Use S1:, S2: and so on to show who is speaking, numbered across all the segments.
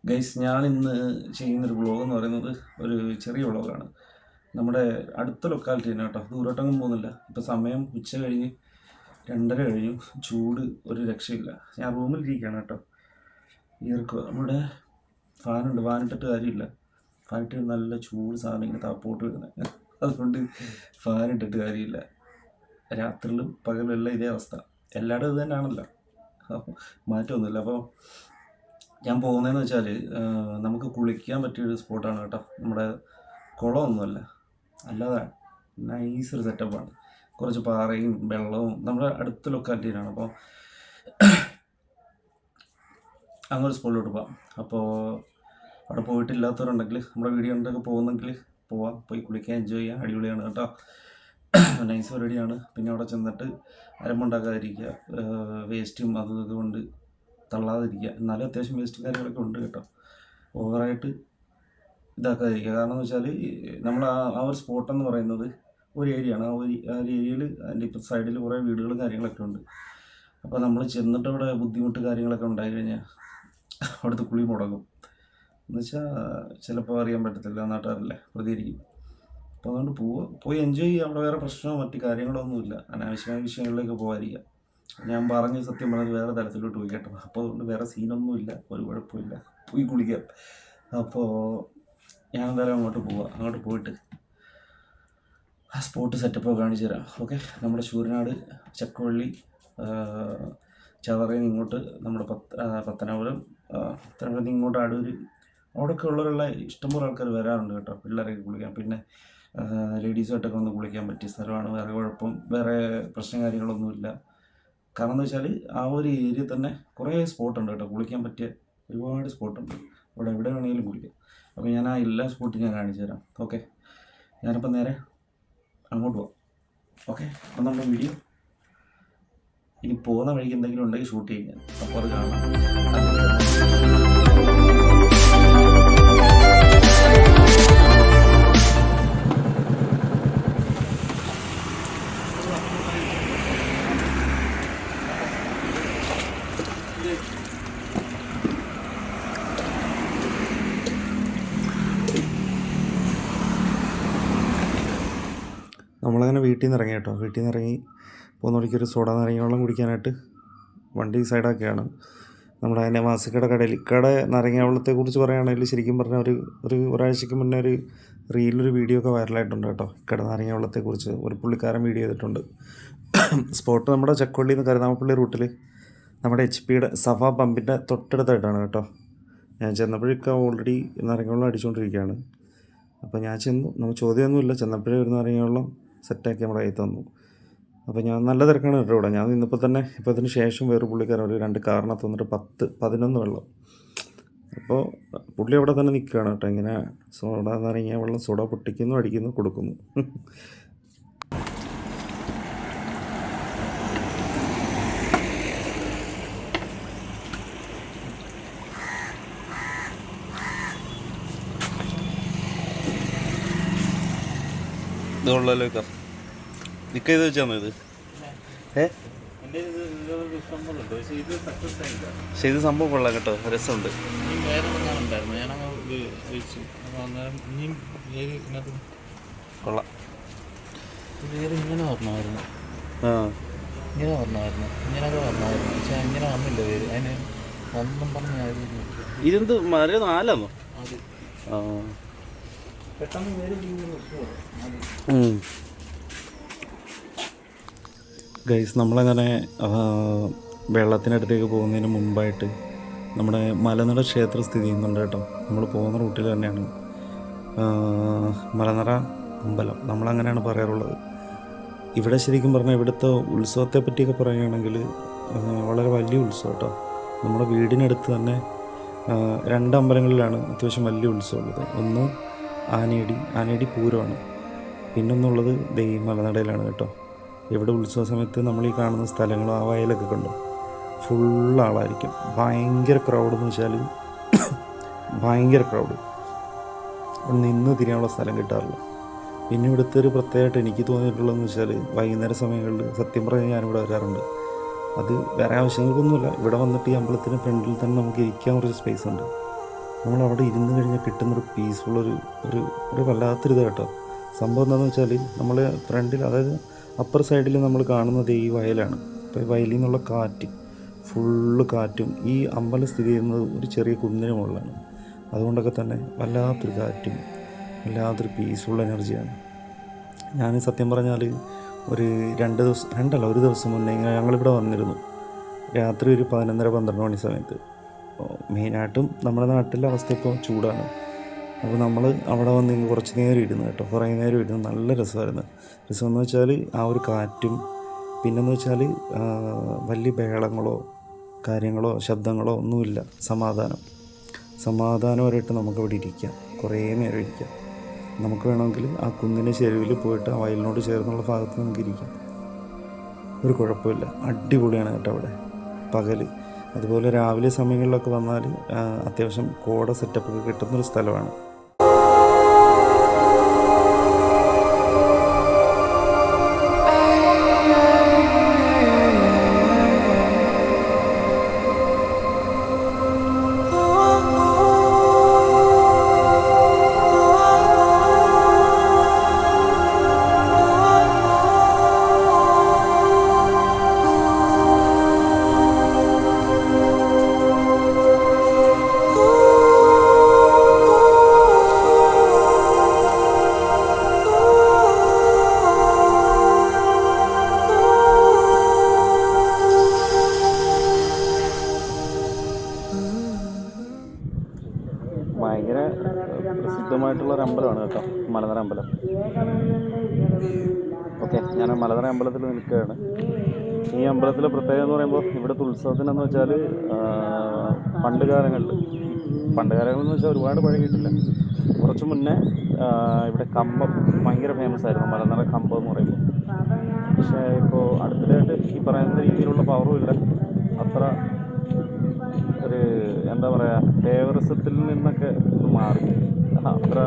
S1: Guys, ഞാൻ ഇന്ന് ചെയ്യുന്നൊരു വ്ളോഗ് എന്ന് പറയുന്നത് ഒരു ചെറിയ വ്ളോഗാണ്. നമ്മുടെ അടുത്ത ലൊക്കാലിറ്റി തന്നെ കേട്ടോ, ദൂരോട്ടൊന്നും പോകുന്നില്ല. ഇപ്പോൾ സമയം ഉച്ച കഴിഞ്ഞ് 2:30 കഴിഞ്ഞു. ചൂട് ഒരു രക്ഷയില്ല. ഞാൻ റൂമിൽ ഇരിക്കുകയാണ് കേട്ടോ. ഈർക്കുക നമ്മുടെ ഫാനുണ്ട്, ഫാനിട്ടിട്ട് കാര്യമില്ല. ഫാനിട്ട് നല്ല ചൂട് സാധനം ഇങ്ങനെ താപ്പോട്ട് വരുന്നത്, അതുകൊണ്ട് ഫാനിട്ടിട്ട് കാര്യമില്ല. രാത്രിയിലും പകലെല്ലാം ഇതേ അവസ്ഥ, എല്ലായിടും ഇത് തന്നെയാണല്ലോ, മാറ്റമൊന്നുമില്ല. അപ്പോൾ ഞാൻ പോകുന്നതെന്ന് വെച്ചാൽ നമുക്ക് കുളിക്കാൻ പറ്റിയൊരു സ്പോട്ടാണ് കേട്ടോ. നമ്മുടെ കുളമൊന്നുമല്ല, അല്ലാതെ നൈസൊരു സെറ്റപ്പാണ്. കുറച്ച് പാറയും വെള്ളവും നമ്മുടെ അടുത്ത ലൊക്കാലിറ്റിയിലാണ്. അപ്പോൾ അങ്ങനൊരു സ്പോട്ടിലോട്ട് പോകാം. അപ്പോൾ അവിടെ പോയിട്ടില്ലാത്തവരുണ്ടെങ്കിൽ നമ്മുടെ വീഡിയോ ഉണ്ടൊക്കെ പോകുന്നെങ്കിൽ പോവാം, പോയി കുളിക്കാൻ എൻജോയ് ചെയ്യാം. അടിപൊളിയാണ് കേട്ടോ, നൈസ് പരിപാടിയാണ്. പിന്നെ അവിടെ ചെന്നിട്ട് അരമ്പുണ്ടാക്കാതിരിക്കുക, വേസ്റ്റും അതും ഇതുകൊണ്ട് തള്ളാതിരിക്കുക. എന്നാലും അത്യാവശ്യം വേസ്റ്റ് കാര്യങ്ങളൊക്കെ ഉണ്ട് കേട്ടോ. ഓവറായിട്ട് ഇതാക്കാതിരിക്കുക. കാരണം എന്ന് വെച്ചാൽ നമ്മൾ ആ ഒരു സ്പോട്ടെന്ന് പറയുന്നത് ഒരു ഏരിയയാണ്. ആ ഒരു ഏരിയയിൽ അതിൻ്റെ ഇപ്പോൾ സൈഡിൽ കുറേ വീടുകളും കാര്യങ്ങളൊക്കെ ഉണ്ട്. അപ്പോൾ നമ്മൾ ചെന്നിട്ട് അവിടെ ബുദ്ധിമുട്ട് കാര്യങ്ങളൊക്കെ ഉണ്ടായി കഴിഞ്ഞാൽ അവിടുത്തെ കുളി മുടങ്ങും. എന്നുവെച്ചാൽ ചിലപ്പോൾ അറിയാൻ പറ്റത്തില്ല, നാട്ടുകാരല്ലേ, പ്രതികരിക്കും. അപ്പോൾ അതുകൊണ്ട് പോയി എൻജോയ് ചെയ്യുക. അവിടെ വേറെ പ്രശ്നമോ മറ്റു കാര്യങ്ങളോ ഒന്നുമില്ല. അനാവശ്യമായ വിഷയങ്ങളിലേക്ക് പോകാതിരിക്കുക. ഞാൻ പറഞ്ഞ് സത്യം പറഞ്ഞത് വേറെ തലത്തിലോട്ട് പോയി കേട്ടോ. അപ്പോൾ അതുകൊണ്ട് വേറെ സീനൊന്നുമില്ല, ഒരു കുഴപ്പമില്ല, പോയി കുളിക്കാം. അപ്പോൾ ഞാൻ എന്തായാലും അങ്ങോട്ട് പോയിട്ട് ആ സ്പോട്ട് സെറ്റപ്പൊക്കെ കാണിച്ചു തരാം. ഓക്കെ, നമ്മുടെ ശൂരനാട്, ചക്കുവള്ളി, ചവറയിൽ നിന്ന് ഇങ്ങോട്ട് നമ്മുടെ പത്തനാപുരം നിന്ന് ഇങ്ങോട്ട് അടൂർ, അവിടെയൊക്കെ ഉള്ളവരുള്ള ഇഷ്ടംപോലെ ആൾക്കാർ വരാറുണ്ട് കേട്ടോ, പിള്ളേരൊക്കെ കുളിക്കാൻ. പിന്നെ ലേഡീസുമായിട്ടൊക്കെ ഒന്ന് കുളിക്കാൻ പറ്റിയ സ്ഥലമാണ്. വേറെ പ്രശ്നം കാര്യങ്ങളൊന്നുമില്ല. കാരണം എന്ന് വെച്ചാൽ ആ ഒരു ഏരിയ തന്നെ കുറേ സ്പോട്ടുണ്ട് കേട്ടോ, കുളിക്കാൻ പറ്റിയ ഒരുപാട് സ്പോട്ടുണ്ട്. അവിടെ എവിടെ വേണമെങ്കിലും കുളിക്കാം. അപ്പോൾ ഞാൻ ആ എല്ലാ സ്പോട്ടും ഞാൻ കാണിച്ചു തരാം. ഓക്കെ, ഞാനിപ്പോൾ നേരെ അങ്ങോട്ട് പോവാം. ഓക്കെ, അപ്പം നമ്മുടെ വീഡിയോ ഇനി പോകുന്ന വഴിക്ക് എന്തെങ്കിലും ഉണ്ടെങ്കിൽ ഷൂട്ട് ചെയ്യാൻ, അപ്പോൾ അത് കാണാം. നമ്മളങ്ങനെ വീട്ടിൽ നിന്ന് ഇറങ്ങി കേട്ടോ. വീട്ടിൽ നിന്ന് ഇറങ്ങി പോകുന്ന വഴിക്ക് ഒരു സോഡ നാരങ്ങ വെള്ളം കുടിക്കാനായിട്ട് വണ്ടി സൈഡാക്കിയാണ്. നമ്മുടെ അതിൻ്റെ മാസിക്കയുടെ കടയിൽ നാരങ്ങ വെള്ളത്തെക്കുറിച്ച് പറയുകയാണെങ്കിൽ ശരിക്കും പറഞ്ഞാൽ ഒരാഴ്ചയ്ക്ക് മുന്നേ ഒരു റീലൊരു വീഡിയോ ഒക്കെ വൈറലായിട്ടുണ്ട് കേട്ടോ. നാരങ്ങ വെള്ളത്തെക്കുറിച്ച് ഒരു പുള്ളിക്കാരൻ വീഡിയോ ചെയ്തിട്ടുണ്ട്. സ്പോട്ട് നമ്മുടെ ചക്കുവള്ളിയിൽ നിന്ന് കരുനാഗപ്പള്ളി റൂട്ടിൽ നമ്മുടെ HP-യുടെ സഫ പമ്പിൻ്റെ തൊട്ടടുത്തായിട്ടാണ് കേട്ടോ. ഞാൻ ചെന്നപ്പോഴേക്കും ഓൾറെഡി നാരങ്ങ വെള്ളം അടിച്ചുകൊണ്ടിരിക്കുകയാണ്. അപ്പോൾ ഞാൻ ചെന്നു, നമുക്ക് ചോദ്യമൊന്നുമില്ല, ചെന്നപ്പോഴേ ഒരു നാരങ്ങ വെള്ളം സെറ്റാക്കി നമ്മുടെ കയ്യിൽ തന്നു. അപ്പോൾ ഞാൻ നല്ല തിരക്കാണ് കേട്ടോ ഇവിടെ. ഞാൻ ഇന്നിപ്പോൾ തന്നെ ഇപ്പോൾ അതിന് ശേഷം വേറെ പുള്ളിക്കാരൻ ഒരു 2 കാറിനകത്ത് വന്നിട്ട് 10-11 വെള്ളം. അപ്പോൾ പുള്ളി അവിടെ തന്നെ നിൽക്കുകയാണ് കേട്ടോ. ഇങ്ങനെ സോഡ നാരങ്ങ വെള്ളം സോഡ പൊട്ടിക്കുന്നു, അടിക്കുന്നു, കൊടുക്കുന്നു. ഇതുള്ളല്ലോ നിക്ക ഇത് വെച്ചാന്നോ ഇത്? പക്ഷെ ഇത് സംഭവം കൊള്ളാം കേട്ടോ, രസമുണ്ട്. കൊള്ളാം.
S2: ഇങ്ങനെ പറഞ്ഞായിരുന്നു, ഇങ്ങനെയൊക്കെ പറഞ്ഞായിരുന്നു. പക്ഷെ ഇങ്ങനെ വന്നില്ല പേര്. അതിന് ഒന്നും പറഞ്ഞായിരുന്നു.
S1: ഇതെന്ത് മര 4ആണോ? ആ,
S2: പെട്ടെന്ന് പേര്
S1: ഗൈസ്, നമ്മളങ്ങനെ വെള്ളത്തിനടുത്തേക്ക് പോകുന്നതിന് മുമ്പായിട്ട് നമ്മുടെ മലനട ക്ഷേത്രം സ്ഥിതി ചെയ്യുന്നുണ്ട് കേട്ടോ. നമ്മൾ പോകുന്ന റൂട്ടിൽ തന്നെയാണ് മലനട അമ്പലം, നമ്മളങ്ങനെയാണ് പറയാറുള്ളത്. ഇവിടെ ശരിക്കും പറഞ്ഞാൽ ഇവിടുത്തെ ഉത്സവത്തെ പറ്റിയൊക്കെ പറയുകയാണെങ്കിൽ വളരെ വലിയ ഉത്സവം കേട്ടോ. നമ്മുടെ വീടിനടുത്ത് തന്നെ 2 അമ്പലങ്ങളിലാണ് അത്യാവശ്യം വലിയ ഉത്സവം ഉള്ളത്. ഒന്ന് ആനയടി പൂരമാണ്, പിന്നൊന്നുള്ളത് മലനടയിലാണ് കേട്ടോ. ഇവിടെ ഉത്സവ സമയത്ത് നമ്മൾ ഈ കാണുന്ന സ്ഥലങ്ങളും ആ വയലൊക്കെ കണ്ടോ, ഫുള്ളാളായിരിക്കും. ഭയങ്കര ക്രൗഡെന്ന് വെച്ചാൽ ഭയങ്കര ക്രൗഡ്, നിന്ന് തിരിയാനുള്ള സ്ഥലം കിട്ടാറില്ല. പിന്നെ ഇവിടുത്തെ ഒരു പ്രത്യേകമായിട്ട് എനിക്ക് തോന്നിയിട്ടുള്ളതെന്ന് വെച്ചാൽ വൈകുന്നേര സമയങ്ങളിൽ സത്യം പറഞ്ഞാൽ ഞാനിവിടെ വരാറുണ്ട്. അത് വേറെ ആവശ്യങ്ങൾക്കൊന്നുമില്ല, ഇവിടെ വന്നിട്ട് ഈ അമ്പലത്തിന് ഫ്രണ്ടിൽ തന്നെ നമുക്ക് ഇരിക്കാൻ കുറച്ച് സ്പേസ് ഉണ്ട്. നമ്മളവിടെ ഇരുന്ന് കഴിഞ്ഞാൽ കിട്ടുന്നൊരു പീസ്ഫുള്ളൊരു ഒരു ഒരു വല്ലാത്തൊരു ഇത് കേട്ടോ. സംഭവം എന്താണെന്ന് വെച്ചാൽ നമ്മൾ ഫ്രണ്ടിൽ, അതായത് അപ്പർ സൈഡിൽ നമ്മൾ കാണുന്നത് ഈ വയലാണ്. അപ്പോൾ ഈ വയലിൽ നിന്നുള്ള കാറ്റ്, ഫുള്ള് കാറ്റും, ഈ അമ്പലം സ്ഥിതി ചെയ്യുന്നത് ഒരു ചെറിയ കുന്നിന് മുകളിലാണ്. അതുകൊണ്ടൊക്കെ തന്നെ വല്ലാത്തൊരു കാറ്റും വല്ലാത്തൊരു പീസ്ഫുൾ എനർജിയാണ്. ഞാൻ സത്യം പറഞ്ഞാൽ ഒരു 2 ദിവസം, 2 അല്ല, ഒരു ദിവസം മുന്നേ ഇങ്ങനെ ഞങ്ങളിവിടെ വന്നിരുന്നു. രാത്രി ഒരു 11:30-12 മണി സമയത്ത്. മെയിനായിട്ടും നമ്മുടെ നാട്ടിലെ അവസ്ഥ ഇപ്പോൾ ചൂടാണ്. അപ്പോൾ നമ്മൾ അവിടെ വന്ന് കുറച്ച് നേരം ഇരുന്നു കേട്ടോ, കുറേ നേരം ഇരുന്ന് നല്ല രസമായിരുന്നു. രസമെന്ന് വെച്ചാൽ ആ ഒരു കാറ്റും, പിന്നെന്ന് വെച്ചാൽ വലിയ ബഹളങ്ങളോ കാര്യങ്ങളോ ശബ്ദങ്ങളോ ഒന്നുമില്ല. സമാധാനപരമായിട്ട് നമുക്കവിടെ ഇരിക്കാം, കുറേ നേരം ഇരിക്കാം. നമുക്ക് വേണമെങ്കിൽ ആ കുന്നിൻ്റെ ചെരുവിൽ പോയിട്ട് ആ വയലിനോട് ചേർന്നുള്ള ഭാഗത്ത് നമുക്ക് ഇരിക്കാം, ഒരു കുഴപ്പമില്ല. അടിപൊളിയാണ് കേട്ടോ അവിടെ പകൽ. അതുപോലെ രാവിലെ സമയങ്ങളിലൊക്കെ വന്നാൽ അത്യാവശ്യം കോട സെറ്റപ്പൊക്കെ കിട്ടുന്നൊരു സ്ഥലമാണ്. ഭയങ്കര പ്രസിദ്ധമായിട്ടുള്ളൊരു അമ്പലമാണ് കേട്ടോ, മലനിര അമ്പലം. ഓക്കെ, ഞാൻ മലനിര അമ്പലത്തിൽ നിൽക്കുകയാണ്. ഈ അമ്പലത്തിലെ പ്രത്യേകത എന്ന് പറയുമ്പോൾ ഇവിടുത്തെ ഉത്സവത്തിനെന്ന് വെച്ചാൽ പണ്ട് കാലങ്ങളിൽ എന്ന് വെച്ചാൽ ഒരുപാട് പഴകിയിട്ടില്ല, കുറച്ച് മുന്നേ ഇവിടെ കമ്പം ഭയങ്കര ഫേമസ് ആയിരുന്നു, മലനിര കമ്പം എന്ന് പറയുമ്പോൾ. പക്ഷേ ഇപ്പോൾ അടുത്തിടെയായിട്ട് ഈ പറയുന്ന രീതിയിലുള്ള പവറും ഇല്ല, അത്ര ഒരു എന്താ പറയുക, ഫേവറിസത്തിൽ നിന്നൊക്കെ മാറി, അത്ര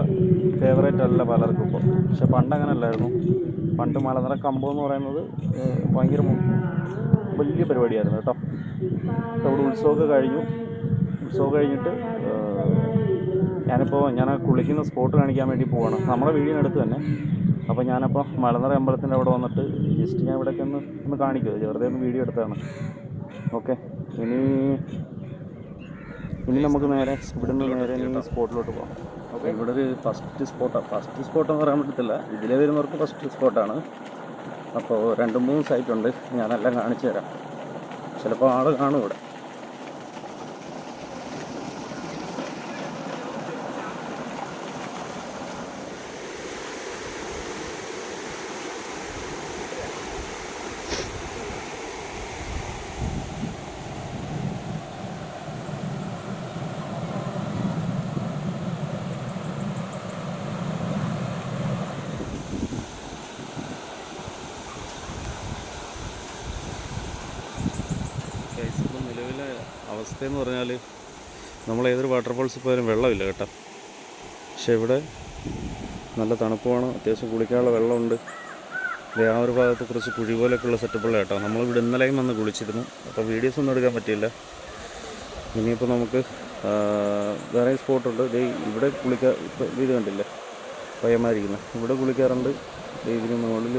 S1: ഫേവറേറ്റ് അല്ല പലർക്കും ഇപ്പോൾ. പക്ഷെ പണ്ട് അങ്ങനെ അല്ലായിരുന്നു. പണ്ട് മലനിര കമ്പം എന്ന് പറയുന്നത് ഭയങ്കര വലിയ പരിപാടിയായിരുന്നു കേട്ടോ. അവിടെ ഉത്സവമൊക്കെ കഴിഞ്ഞിട്ട് ഞാൻ കുളിക്കുന്ന സ്പോട്ട് കാണിക്കാൻ വേണ്ടി പോവാണ്, നമ്മുടെ വീടിനടുത്ത് തന്നെ. അപ്പോൾ ഞാനപ്പോൾ മലനിര അമ്പലത്തിൻ്റെ അവിടെ വന്നിട്ട് ജസ്റ്റ് ഞാൻ ഇവിടെയൊക്കെ ഒന്ന് കാണിക്കുമോ, വെറുതെ ഒന്ന് വീഡിയോ എടുത്തതാണ്. ഓക്കെ, ഇനി നമുക്ക് നേരെ ഇവിടുന്ന് നേരെ സ്പോട്ടിലോട്ട് പോകാം. ഓക്കെ, ഇവിടെ ഒരു ഫസ്റ്റ് സ്പോട്ടെന്ന് പറയാൻ പറ്റത്തില്ല, ഇതിലെ വരുന്നവർക്ക് ഫസ്റ്റ് സ്പോട്ടാണ്. അപ്പോൾ 2-3 സൈറ്റുണ്ട്, ഞാനെല്ലാം കാണിച്ചു തരാം. ചിലപ്പോൾ ആൾ കാണും ഇവിടെ. നിലവിലെ അവസ്ഥയെന്ന് പറഞ്ഞാൽ നമ്മൾ ഏതൊരു വാട്ടർഫോൾസിൽ പോയാലും വെള്ളമില്ല കേട്ടോ. പക്ഷേ ഇവിടെ നല്ല തണുപ്പുമാണ്, അത്യാവശ്യം കുളിക്കാനുള്ള വെള്ളമുണ്ട്. ആ ഒരു ഭാഗത്ത് കുറച്ച് കുഴി പോലെയൊക്കെയുള്ള സെറ്റപ്പുള്ള കേട്ടോ. നമ്മളിവിടെ ഇന്നലെയും വന്ന് കുളിച്ചിരുന്നു, അപ്പോൾ വീഡിയോസ് ഒന്നും എടുക്കാൻ പറ്റിയില്ല. ഇനിയിപ്പോൾ നമുക്ക് വേറെ സ്പോട്ടുണ്ട്. ഇവിടെ ഇപ്പോൾ ഇത് കണ്ടില്ലേ, പയ്യന്മാരിക്കുന്നത് ഇവിടെ കുളിക്കാറുണ്ട്. ഇതിന് മുകളിൽ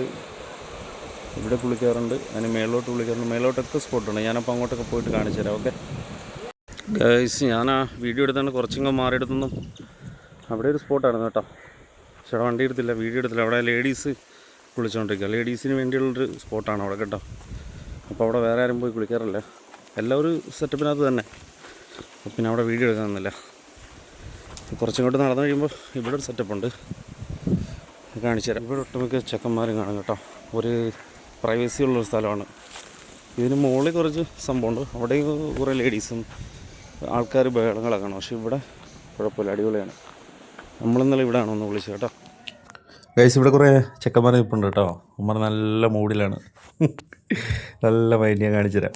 S1: ഇവിടെ കുളിക്കാറുണ്ട്, അതിന് മേലോട്ട് കുളിക്കാറുണ്ട്. മേലോട്ടൊക്കെ സ്പോട്ടുണ്ട്, ഞാനപ്പോൾ അങ്ങോട്ടൊക്കെ പോയിട്ട് കാണിച്ചു തരാം. ഓക്കെ ഗൈസ്, ഞാൻ ആ വീഡിയോ എടുത്താണ് കുറച്ചിങ്ങ് മാറിയെടുത്തൊന്നും അവിടെ ഒരു സ്പോട്ടായിരുന്നു കേട്ടോ. പക്ഷേ അവിടെ വണ്ടി എടുത്തില്ല, വീഡിയോ എടുത്തില്ല. അവിടെ ലേഡീസ് കുളിച്ചുകൊണ്ടിരിക്കുക, ലേഡീസിന് വേണ്ടിയുള്ളൊരു സ്പോട്ടാണ് അവിടെ കേട്ടോ. അപ്പോൾ അവിടെ വേറെ ആരും പോയി കുളിക്കാറില്ല, എല്ലാവരും സെറ്റപ്പിനകത്ത് തന്നെ. പിന്നെ അവിടെ വീഡിയോ എടുക്കാൻ നിന്നില്ല. കുറച്ചിങ്ങോട്ട് നടന്നു കഴിയുമ്പോൾ ഇവിടെ ഒരു സെറ്റപ്പുണ്ട്, കാണിച്ചു തരാം. ഇവിടെ ഒട്ടുമിക്ക ചെക്കന്മാരും കാണും കേട്ടോ. ഒരു പ്രൈവസി ഉള്ളൊരു സ്ഥലമാണ്. ഇതിന് മുകളിൽ കുറച്ച് സംഭവമുണ്ട്, അവിടെയും കുറേ ലേഡീസും ആൾക്കാർ ബഹളങ്ങളൊക്കെ കാണും. പക്ഷേ ഇവിടെ കുഴപ്പമില്ല, അടിപൊളിയാണ്. നമ്മളിന്നലെ ഇവിടെ ആണോ ഒന്ന് വിളിച്ചത് കേട്ടോ. ഗൈസ്, ഇവിടെ കുറേ ചെക്കന്മാർ നിൽപ്പുണ്ട് കേട്ടോ. ഉമ്മർ നല്ല മൂഡിലാണ്, നല്ല മൈൻഡ് ഞാൻ കാണിച്ചു തരാം.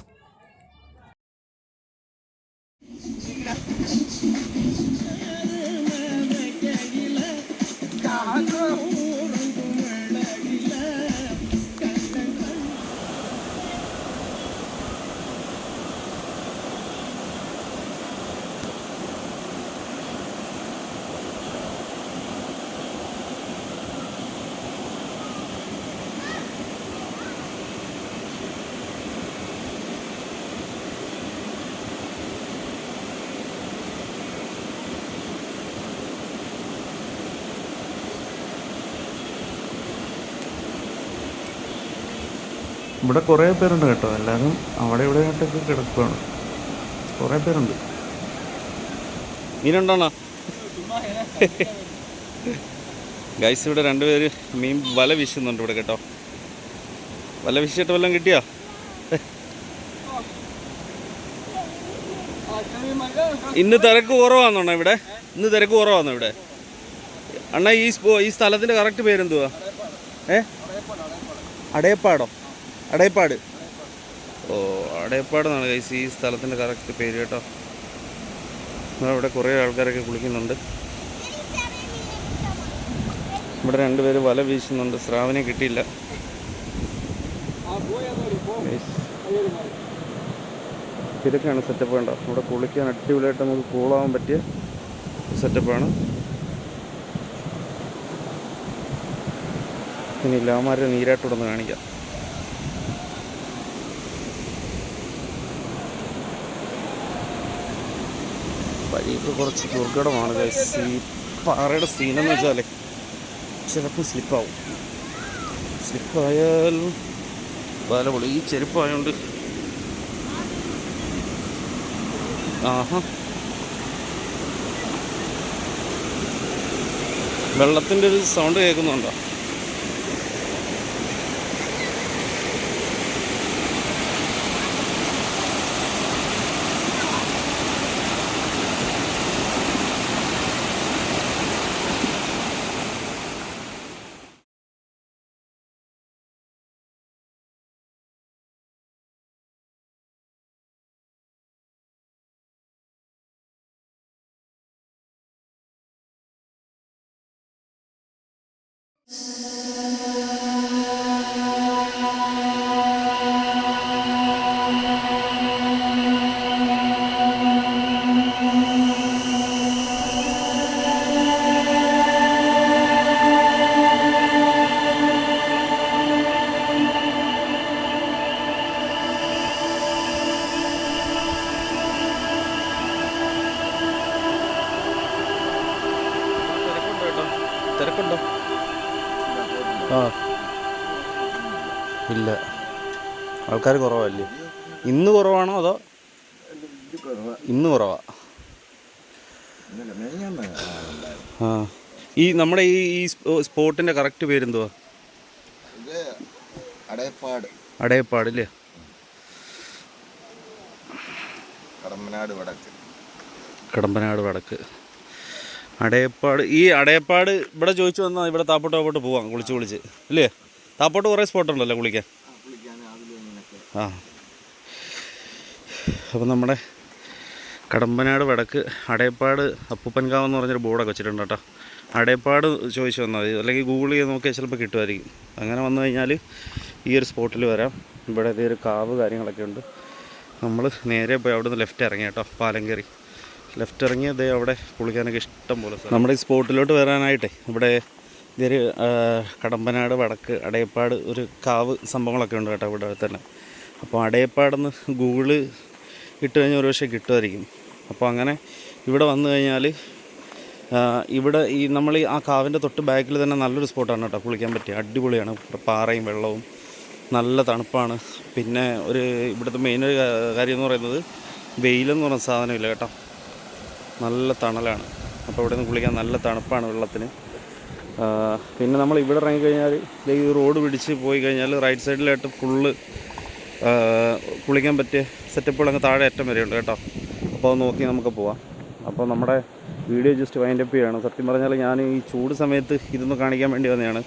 S1: ഇവിടെ കുറേ പേരുണ്ട് കേട്ടോ, എല്ലാവരും അവിടെ ഇവിടെ ആയിട്ടൊക്കെ കിടക്കുകയാണ്. കുറേ പേരുണ്ട്. മീനുണ്ടോണോ ഗൈസ്? ഇവിടെ രണ്ടുപേര് മീൻ വല വീശുന്നുണ്ട് ഇവിടെ കേട്ടോ. വല വീശിയിട്ട് വല്ലതും കിട്ടിയോ? ഇന്ന് തിരക്ക് കുറവാണെന്നോ ഇവിടെ? ഇന്ന് തിരക്ക് കുറവാണോ ഇവിടെ? അണ്ണാ ഈ സ്ഥലത്തിൻ്റെ കറക്റ്റ് പേരെന്തുവാ? അടയപ്പാടോ? അടയപ്പാട്. ഓ, അടയപ്പാട് എന്നാണ് ഗൈസ് ഈ സ്ഥലത്തിൻ്റെ കറക്റ്റ് പേര് കേട്ടോ. ഇവിടെ കുറേ ആൾക്കാരൊക്കെ കുളിക്കുന്നുണ്ട്. ഇവിടെ രണ്ടുപേര് വല വീശുന്നുണ്ട്. സ്രാവിനെ കിട്ടിയില്ല. ഇതൊക്കെയാണ് സെറ്റപ്പ്. വേണ്ട ഇവിടെ കുളിക്കാൻ അടിപൊളിയായിട്ട് നമുക്ക് കൂളാവാൻ പറ്റിയ സെറ്റപ്പാണ്. ഇനി ലാമാരുടെ നീരാട്ടോടൊന്ന് കാണിക്കാം. വഴിയൊക്കെ കുറച്ച് ദുർഘടമാണ് ഗൈസ്. ഈ പാറയുടെ സീനെന്ന് വെച്ചാൽ ചിലപ്പോൾ സ്ലിപ്പാവും. സ്ലിപ്പായാൽ വല പൊളി. ഈ ചെരുപ്പായതുകൊണ്ട് വെള്ളത്തിൻ്റെ ഒരു സൗണ്ട് കേൾക്കുന്നുണ്ടോ? തിരക്കുണ്ടോ? ഇല്ല, ആൾക്കാർ കുറവല്ലേ? ഇന്ന് കുറവാണോ അതോ? ഇന്ന് കുറവാ. ഈ നമ്മുടെ ഈ സ്പോട്ടിൻ്റെ കറക്റ്റ് പേരെന്തുവാ? അടയപ്പാട് അല്ലേ? കടമ്പനാട് വടക്ക് അടയപ്പാട്. ഈ അടയപ്പാട് ഇവിടെ ചോദിച്ചു വന്നാൽ ഇവിടെ താപ്പോട്ട് പോവാം കുളിച്ച് അല്ലേ? താപ്പോട്ട് കുറേ സ്പോട്ടുണ്ടല്ലോ കുളിക്കാൻ. അപ്പം നമ്മുടെ കടമ്പനാട് വടക്ക് അടയപ്പാട് അപ്പൂപ്പൻകാവ് എന്ന് പറഞ്ഞൊരു ബോർഡൊക്കെ വെച്ചിട്ടുണ്ട് കേട്ടോ. അടയപ്പാട് ചോദിച്ചു വന്നാൽ മതി, അല്ലെങ്കിൽ ഗൂഗിൾ ചെയ്ത് നോക്കിയാൽ ചിലപ്പോൾ കിട്ടുമായിരിക്കും. അങ്ങനെ വന്നു കഴിഞ്ഞാൽ ഈ ഒരു സ്പോട്ടിൽ വരാം. ഇവിടെ ഇതൊരു കാവ് കാര്യങ്ങളൊക്കെ ഉണ്ട്. നമ്മൾ നേരെ പോയി അവിടെ നിന്ന് ലെഫ്റ്റ് ഇറങ്ങി കേട്ടോ. പാലം കയറി ലെഫ്റ്റ് ഇറങ്ങി അതേ അവിടെ കുളിക്കാനൊക്കെ ഇഷ്ടം പോലെ. നമ്മുടെ ഈ സ്പോട്ടിലോട്ട് വരാനായിട്ടേ ഇവിടെ ഇതൊരു കടമ്പനാട് വടക്ക് അടയപ്പാട് ഒരു കാവ് സംഭവങ്ങളൊക്കെ ഉണ്ട് കേട്ടോ ഇവിടെ തന്നെ. അപ്പോൾ അടയപ്പാടെന്ന് ഗൂഗിള് ഇട്ട് കഴിഞ്ഞാൽ ഒരു പക്ഷേ കിട്ടുമായിരിക്കും. അപ്പോൾ അങ്ങനെ ഇവിടെ വന്നു കഴിഞ്ഞാൽ ഇവിടെ ഈ നമ്മൾ ഈ ആ കാവിൻ്റെ തൊട്ട് ബാക്കിൽ തന്നെ നല്ലൊരു സ്പോട്ടാണ് കേട്ടോ കുളിക്കാൻ പറ്റിയ. അടിപൊളിയാണ്. പാറയും വെള്ളവും നല്ല തണുപ്പാണ്. പിന്നെ ഒരു ഇവിടുത്തെ മെയിൻ ഒരു കാര്യം എന്ന് പറയുന്നത് വെയിലെന്ന് പറയുന്ന സാധനമില്ല കേട്ടോ. നല്ല തണലാണ്. അപ്പോൾ ഇവിടെ നിന്ന് കുളിക്കാൻ നല്ല തണുപ്പാണ് വെള്ളത്തിന്. പിന്നെ നമ്മൾ ഇവിടെ ഇറങ്ങിക്കഴിഞ്ഞാൽ ഈ റോഡ് പിടിച്ച് പോയി കഴിഞ്ഞാൽ റൈറ്റ് സൈഡിലായിട്ട് ഫുള്ള് കുളിക്കാൻ പറ്റിയ സെറ്റപ്പുകളങ്ങ് താഴെ അറ്റം വരെയുണ്ട് കേട്ടോ. അപ്പോൾ അത് നോക്കി നമുക്ക് പോവാം. അപ്പോൾ നമ്മുടെ വീഡിയോ ജസ്റ്റ് വൈൻഡപ്പ് ചെയ്യുകയാണ്. സത്യം പറഞ്ഞാൽ ഞാൻ ഈ ചൂട് സമയത്ത് ഇതൊന്ന് കാണിക്കാൻ വേണ്ടി വന്നതാണ്.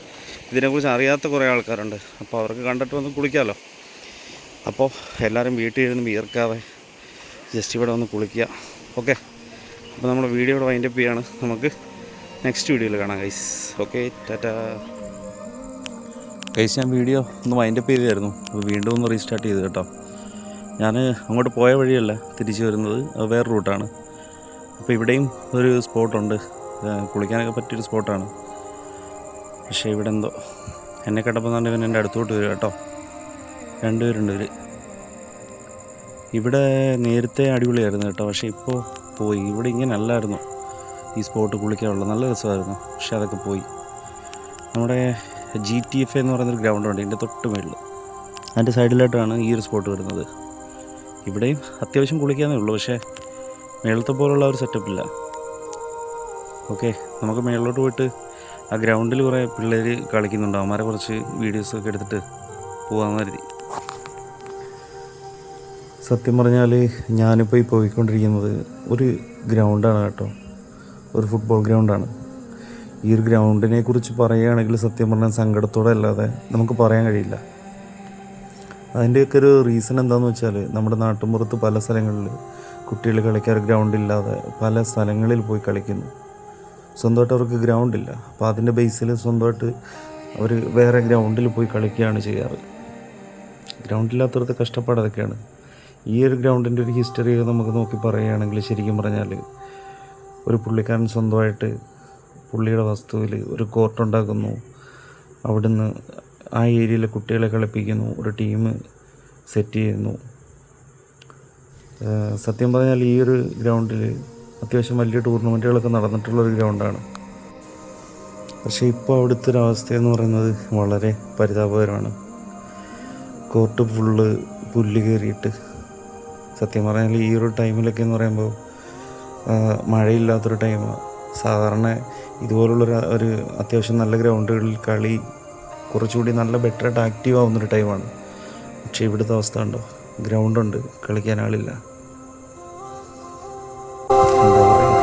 S1: ഇതിനെക്കുറിച്ച് അറിയാത്ത കുറേ ആൾക്കാരുണ്ട്. അപ്പോൾ അവർക്ക് കണ്ടിട്ട് വന്ന് കുളിക്കാമല്ലോ. അപ്പോൾ എല്ലാവരും വീട്ടിൽ ഇരുന്ന് വിയർക്കാതെ ജസ്റ്റ് ഇവിടെ വന്ന് കുളിക്കുക. ഓക്കെ, അപ്പോൾ നമ്മൾ വീഡിയോ ഇവിടെ വൈൻഡപ്പ് ചെയ്യുകയാണ്. നമുക്ക് നെക്സ്റ്റ് വീഡിയോയിൽ കാണാം ഗൈസ്. Okay, Tata guys. ഞാൻ വീഡിയോ ഒന്ന് വൈൻഡപ്പ് ചെയ്തായിരുന്നു. അപ്പോൾ വീണ്ടും ഒന്ന് റീസ്റ്റാർട്ട് ചെയ്ത് കേട്ടോ. ഞാൻ അങ്ങോട്ട് പോയ വഴിയല്ല തിരിച്ചു വരുന്നത്, വേറെ റൂട്ടാണ്. അപ്പോൾ ഇവിടെയും ഒരു സ്പോട്ടുണ്ട്, കുളിക്കാനൊക്കെ പറ്റിയൊരു സ്പോട്ടാണ്. പക്ഷേ ഇവിടെ എന്തോ എന്നെ കണ്ടപ്പോൾ തന്നെ ഇവൻ എൻ്റെ അടുത്തോട്ട് വരും കേട്ടോ. രണ്ടുപേരുണ്ട് ഇവർ. ഇവിടെ നേരത്തെ അടിപൊളിയായിരുന്നു കേട്ടോ, പക്ഷേ ഇപ്പോൾ പോയി. ഇവിടെ ഇങ്ങനെ അല്ലായിരുന്നു ഈ സ്പോട്ട് കുളിക്കാനുള്ളത്. നല്ല രസമായിരുന്നു, പക്ഷേ അതൊക്കെ പോയി. നമ്മുടെ GTF എന്ന് പറയുന്നൊരു ഗ്രൗണ്ടുണ്ട് ഇതിൻ്റെ തൊട്ട് മേളിൽ. അതിൻ്റെ സൈഡിലായിട്ടാണ് ഈ ഒരു സ്പോട്ട് വരുന്നത്. ഇവിടെയും അത്യാവശ്യം കുളിക്കാനേ ഉള്ളൂ, പക്ഷേ മേളത്തെ പോലുള്ള ഒരു സെറ്റപ്പില്ല. ഓക്കെ, നമുക്ക് മേളിലോട്ട് പോയിട്ട് ആ ഗ്രൗണ്ടിൽ കുറേ പിള്ളേർ കളിക്കുന്നുണ്ട്, അവന്മാരെ കുറച്ച് വീഡിയോസൊക്കെ എടുത്തിട്ട് പോകാമെന്ന് കരുതി. സത്യം പറഞ്ഞാൽ ഞാനിപ്പോൾ ഈ പോയിക്കൊണ്ടിരിക്കുന്നത് ഒരു ഗ്രൗണ്ടാണ് കേട്ടോ, ഒരു ഫുട്ബോൾ ഗ്രൗണ്ടാണ്. ഈ ഒരു ഗ്രൗണ്ടിനെ കുറിച്ച് പറയുകയാണെങ്കിൽ സത്യം പറഞ്ഞാൽ സങ്കടത്തോടെ അല്ലാതെ നമുക്ക് പറയാൻ കഴിയില്ല. അതിൻ്റെയൊക്കെ ഒരു റീസൺ എന്താണെന്ന് വെച്ചാൽ നമ്മുടെ നാട്ടുമ്പുറത്ത് പല സ്ഥലങ്ങളിൽ കുട്ടികൾ കളിക്കാൻ ഗ്രൗണ്ടില്ലാതെ പല സ്ഥലങ്ങളിൽ പോയി കളിക്കുന്നു. സ്വന്തമായിട്ട് അവർക്ക് ഗ്രൗണ്ടില്ല, അപ്പോൾ അതിൻ്റെ ബേസിൽ സ്വന്തമായിട്ട് അവർ വേറെ ഗ്രൗണ്ടിൽ പോയി കളിക്കുകയാണ് ചെയ്യാറ്. ഗ്രൗണ്ടില്ലാത്തവരുടെ കഷ്ടപ്പാട് അതൊക്കെയാണ്. ഈ ഒരു ഗ്രൗണ്ടിൻ്റെ ഒരു ഹിസ്റ്ററി നമുക്ക് നോക്കി പറയുകയാണെങ്കിൽ ശരിക്കും പറഞ്ഞാൽ ഒരു പുള്ളിക്കാരൻ സ്വന്തമായിട്ട് പുള്ളിയുടെ വസ്തുവിൽ ഒരു കോർട്ടുണ്ടാക്കുന്നു, അവിടുന്ന് ആ ഏരിയയിലെ കുട്ടികളെ കളിപ്പിക്കുന്നു, ഒരു ടീം സെറ്റ് ചെയ്യുന്നു. സത്യം പറഞ്ഞാൽ ഈ ഒരു ഗ്രൗണ്ടിൽ അത്യാവശ്യം വലിയ ടൂർണമെൻറ്റുകളൊക്കെ നടന്നിട്ടുള്ളൊരു ഗ്രൗണ്ടാണ്. പക്ഷേ ഇപ്പോൾ അവിടുത്തെ ഒരു അവസ്ഥയെന്ന് പറയുന്നത് വളരെ പരിതാപകരമാണ്. കോർട്ട് ഫുള്ള് പുല്ല് കയറിയിട്ട്, സത്യം പറഞ്ഞാൽ ഈ ഒരു ടൈമിലൊക്കെ എന്ന് പറയുമ്പോൾ മഴയില്ലാത്തൊരു ടൈമാണ്. സാധാരണ ഇതുപോലുള്ളൊരു അത്യാവശ്യം നല്ല ഗ്രൗണ്ടുകളിൽ കളി കുറച്ചുകൂടി നല്ല ബെറ്ററായിട്ട് ആക്റ്റീവ് ആവുന്നൊരു ടൈമാണ്. പക്ഷേ ഇവിടുത്തെ അവസ്ഥ ഉണ്ടോ, ഗ്രൗണ്ടുണ്ട്, കളിക്കാൻ ആളില്ല. എന്താ പറയുക,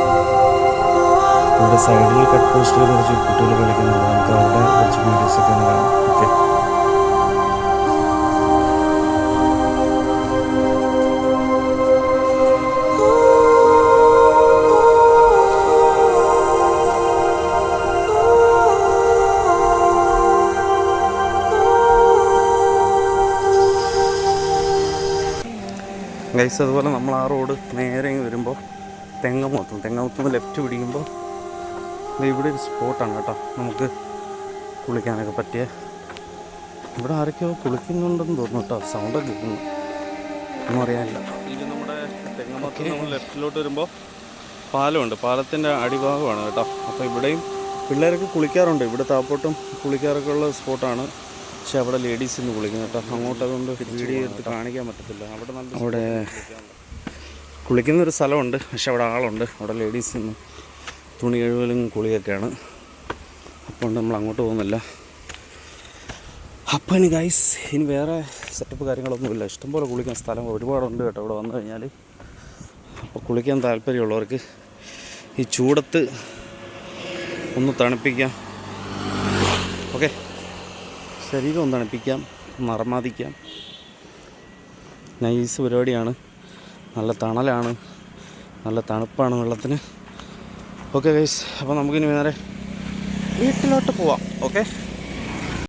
S1: ഇവിടെ സൈഡിൽ കട്ട് പോസ്റ്റിൽ കുറച്ച് കുട്ടികൾ കളിക്കുന്നുണ്ട്. നമുക്ക് അവിടെ കുറച്ച് വീഡിയോസൊക്കെ ഒന്ന് കാണാം. Okay, guys. അതുപോലെ നമ്മൾ ആ റോഡ് നേരെ വരുമ്പോൾ തെങ്ങമത്തുനിന്ന് ലെഫ്റ്റ് പിടിക്കുമ്പോൾ ഇവിടെ ഒരു സ്പോട്ടാണ് കേട്ടോ, നമുക്ക് കുളിക്കാനൊക്കെ പറ്റിയ. ഇവിടെ ആരൊക്കെയോ കുളിക്കുന്നുണ്ടെന്ന് തോന്നുന്നു കേട്ടോ, സൗണ്ടൊക്കെ കേൾക്കുന്നു, ഒന്നും അറിയാനില്ല. ഇത് നമ്മുടെ തെങ്ങമത്ത് നമ്മൾ ലെഫ്റ്റിലോട്ട് വരുമ്പോൾ പാലമുണ്ട്, പാലത്തിൻ്റെ അടിഭാഗമാണ് കേട്ടോ. അപ്പോൾ ഇവിടെയും പിള്ളേരൊക്കെ കുളിക്കാറുണ്ട്, ഇവിടെ താപ്പോട്ടും കുളിക്കാറൊക്കെ ഉള്ള സ്പോട്ടാണ്. പക്ഷെ അവിടെ ലേഡീസ് ഇന്ന് കുളിക്കുന്നു കേട്ടോ. അങ്ങോട്ട് അതുകൊണ്ട് വീഡിയോ എടുത്ത് കാണിക്കാൻ പറ്റത്തില്ല. അവിടെ കുളിക്കുന്നൊരു സ്ഥലമുണ്ട്, പക്ഷെ അവിടെ ആളുണ്ട്. അവിടെ ലേഡീസ് ഇന്ന് തുണി കഴുകലും കുളിയൊക്കെയാണ്. അപ്പോൾ നമ്മൾ അങ്ങോട്ട് പോകുന്നില്ല. അപ്പോൾ ഇനി ഗൈസ്, ഇനി വേറെ സെറ്റപ്പ് കാര്യങ്ങളൊന്നുമില്ല. ഇഷ്ടംപോലെ കുളിക്കാൻ സ്ഥലം ഒരുപാടുണ്ട് കേട്ടോ ഇവിടെ വന്നു കഴിഞ്ഞാൽ. അപ്പോൾ കുളിക്കാൻ താല്പര്യമുള്ളവർക്ക് ഈ ചൂടത്ത് ഒന്ന് തണുപ്പിക്കാം. ഓക്കെ, ശരീരം ഒന്ന് തണുപ്പിക്കാം, മറമാദിക്കാം. നൈസ് പരിപാടിയാണ്, നല്ല തണലാണ്, നല്ല തണുപ്പാണ് വെള്ളത്തിന്. ഓക്കെ ഗൈസ്, അപ്പോൾ നമുക്കിനി വേറെ വീട്ടിലോട്ട് പോവാം. ഓക്കെ.